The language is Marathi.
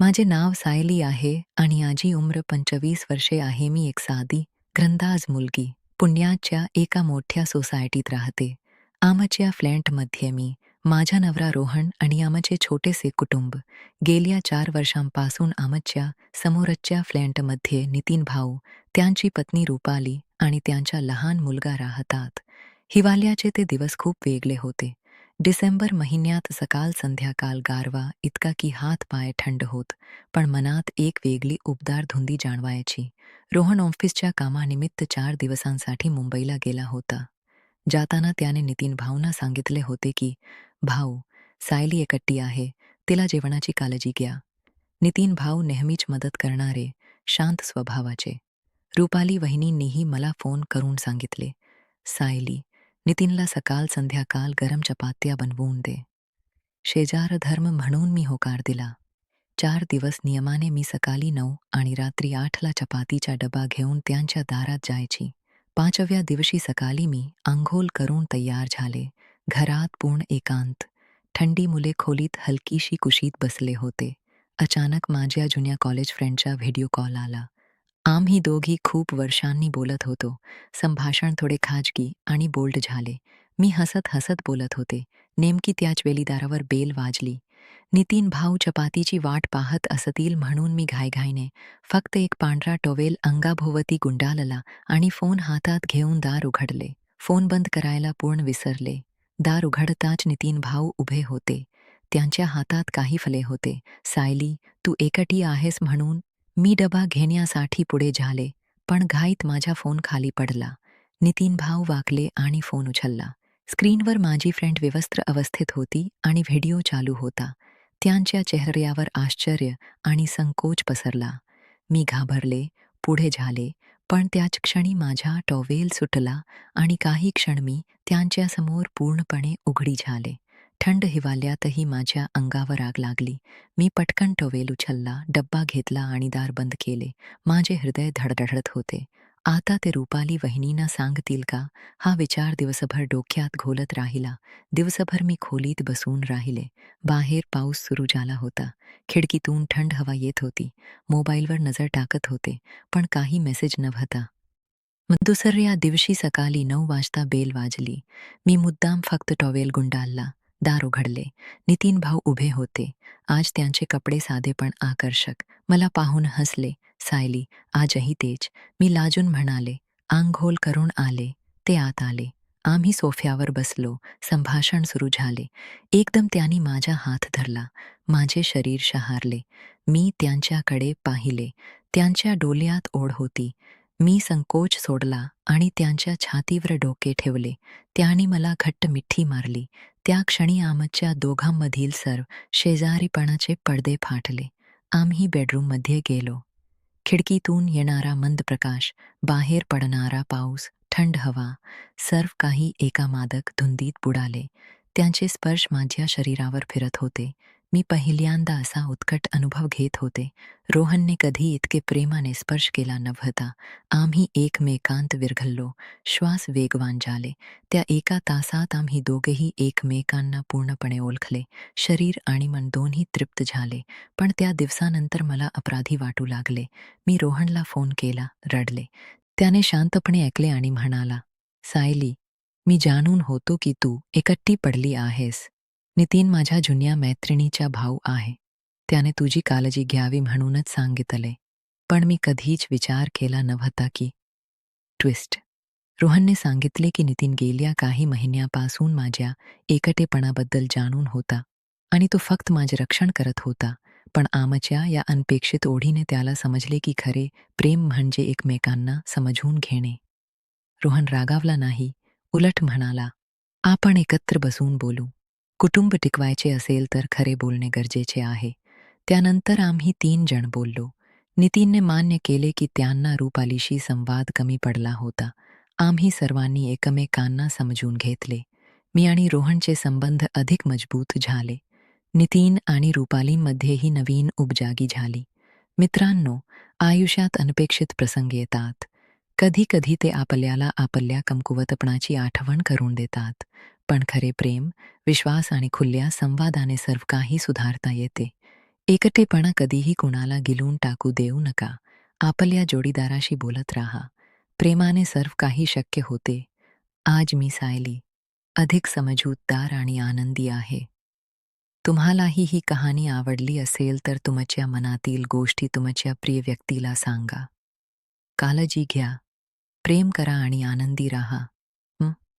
माझे नाव सायली आहे आणि माझी उम्र 25 वर्षे आहे. मी एक साधी, घरंदाज मुलगी पुण्याच्या एका मोठ्या सोसायटीत राहते. आमच्या फ्लॅटमध्ये मी, माझा नवरा रोहन आणि आमचे छोटेसे कुटुंब. गेल्या 4 वर्षांपासून आमच्या समोरच्या फ्लॅटमध्ये नितीन भाऊ, त्यांची पत्नी रुपाली आणि त्यांचा लहान मुलगा राहतात. हिवाळ्याचे ते दिवस खूप वेगळे होते. डिसेंबर महिन्यात सकाळ संध्याकाळ गारवा इतका की हात पाय थंड होत, पण मनात एक वेगळी उबदार धुंदी जाणवायची. रोहन ऑफिसच्या कामानिमित्त 4 दिवसांसाठी मुंबईला गेला होता. जाताना त्याने नितीन भाऊंना सांगितले होते की, भाऊ, सायली एकटी आहे, तिला जेवणाची काळजी घ्या. नितीन भाऊ नेहमीच मदत करणारे, शांत स्वभावाचे. रुपाली वहिनींनीही मला फोन करून सांगितले, सायली, नितीनला सकाळ संध्याकाळ गरम चपात्या बनवून दे. शेजार धर्म म्हणून मी होकार दिला. 4 दिवस नियमाने मी सकाळी 9 आणि रात्री 8ला चपातीचा डबा घेऊन त्यांच्या दारात जायची. 5व्या दिवशी सकाळी मी अंघोळ करून तयार झाले. घरात पूर्ण एकांत. थंडी मुले खोलीत हलकीशी कुशीत बसले होते. अचानक माझ्या जुन्या कॉलेज फ्रेंडचा व्हिडिओ कॉल आला. आम्ही दोघी खूप वर्षांनी बोलत होतो. संभाषण थोडे खाजगी आणि बोल्ड झाले. मी हसत हसत बोलत होते. नेमकी त्याच वेळी दारावर बेल वाजली. नितीन भाऊ चपातीची वाट पाहत असतील म्हणून मी घाईघाईने फक्त एक पांढरा टॉवेल अंगाभोवती गुंडाळला आणि फोन हातात घेऊन दार उघडले. फोन बंद करायला पूर्ण विसरले. दार उघडताच नितीन भाऊ उभे होते. त्यांच्या हातात काही फले होते. सायली, तू एकटी आहेस म्हणून मी डबा घेण्यासाठी पुढे झाले, पण घाईत माझा फोन खाली पडला. नितीन भाऊ वाकले आणि फोन उचलला. स्क्रीनवर माझी फ्रेंड विवस्त्र अवस्थेत होती आणि व्हिडिओ चालू होता. त्यांच्या चेहऱ्यावर आश्चर्य आणि संकोच पसरला. मी घाबरले, पुढे झाले, पण त्याच क्षणी माझा टॉवेल सुटला आणि काही क्षण मी त्यांच्यासमोर पूर्णपणे उघडी झाले. थंड हिवाळ्यातही माझ्या अंगावर आग लागली. मी पटकन टॉवेल उचलला, डब्बा घेतला आणि दार बंद केले. माझे हृदय धडधडत होते. आता ते रुपाली वहिनींना सांगतील का, हा विचार दिवसभर डोक्यात घोलत राहिला. दिवसभर मी खोलीत बसून राहिले. बाहेर पाऊस सुरू झाला होता. खिडकीतून थंड हवा येत होती. मोबाईलवर नजर टाकत होते, पण काही मेसेज नव्हता. मग दुसऱ्या दिवशी सकाळी 9 वाजता बेल वाजली. मी मुद्दाम फक्त टॉवेल गुंडाळला. दार उघडले. नितीन भाऊ उभे होते. आज त्यांचे कपडे साधे पण आकर्षक. मला पाहून हसले. सायली, आजही तेच. मी लाजून म्हणाले, आंघोळ करून आले. ते आत आले. आम्ही सोफ्यावर बसलो. संभाषण सुरू झाले. एकदम त्यांनी माझा हात धरला. माझे शरीर शहारले. मी त्यांच्याकडे पाहिले. त्यांच्या डोळ्यात ओढ होती. मी संकोच सोडला आणि त्यांच्या छातीवर डोके ठेवले. त्याने मला घट्ट मिठी मारली. त्या क्षणी आमच्या दोघांमधील सर्व शेजारीपणाचे पडदे फाटले. आम्ही बेडरूममध्ये गेलो. खिडकीतून येणारा मंद प्रकाश, बाहेर पडणारा पाऊस, थंड हवा, सर्व काही एका मादक धुंदीत बुडाले. त्यांचे स्पर्श माझ्या शरीरावर फिरत होते. मी पहिल्यांदा असा उत्कट अनुभव घेत होते. रोहनने कधी इतके प्रेमाने स्पर्श केला नव्हता. आम्ही एकमेकांत विरघळलो. श्वास वेगवान झाले. त्या एका तासात आम्ही दोघेही एकमेकांना पूर्णपणे ओळखले. शरीर आणि मन दोन्ही तृप्त झाले. पण त्या दिवसानंतर मला अपराधी वाटू लागले. मी रोहनला फोन केला, रडले. त्याने शांतपणे ऐकले आणि म्हणाला, सायली, मी जाणून होतो की तू एकटी पडली आहेस. नितीन माझ्या जुन्या मैत्रिणीचा भाऊ आहे. त्याने तुझी काळजी घ्यावी म्हणूनच सांगितले. पण मी कधीच विचार केला नव्हता की ट्विस्ट. रोहनने सांगितले की नितीन गेल्या काही महिन्यापासून माझ्या एकटेपणाबद्दल जाणून होता आणि तो फक्त माझे रक्षण करत होता. पण आमच्या या अनपेक्षित ओढीने त्याला समजले की खरे प्रेम म्हणजे एकमेकांना समजून घेणे. रोहन रागावला नाही, उलट म्हणाला, आपण एकत्र बसून बोलू. कुटुंब टिकवायचे असेल तर खरे बोलणे गरजेचे आहे. त्यानंतर आम्ही 3 जण बोललो. नितीनने मान्य केले की त्यांना रुपालीशी संवाद कमी पडला होता. आम्ही सर्वांनी एकमेकांना समजून घेतले. मी आणि रोहनचे संबंध अधिक मजबूत झाले. नितीन आणि रुपालींमध्येही नवीन उपजागी झाली. मित्रांनो, आयुष्यात अनपेक्षित प्रसंग येतात. कधी कधी ते आपल्याला आपल्या कमकुवतपणाची आठवण करून देतात. पण खरे प्रेम, विश्वास आणि खुल्या संवादाने सर्व काही सुधारता येते. एकटेपणा कधीही कुणाला गिलून टाकू देऊ नका. आपल्या जोडीदाराशी बोलत राहा. प्रेमाने सर्व काही शक्य होते. आज मी सायली अधिक समजूतदार आणि आनंदी आहे. तुम्हालाही ही कहाणी आवडली असेल तर तुमच्या मनातील गोष्टी तुमच्या प्रिय व्यक्तीला सांगा. काळजी घ्या, प्रेम करा आणि आनंदी राहा.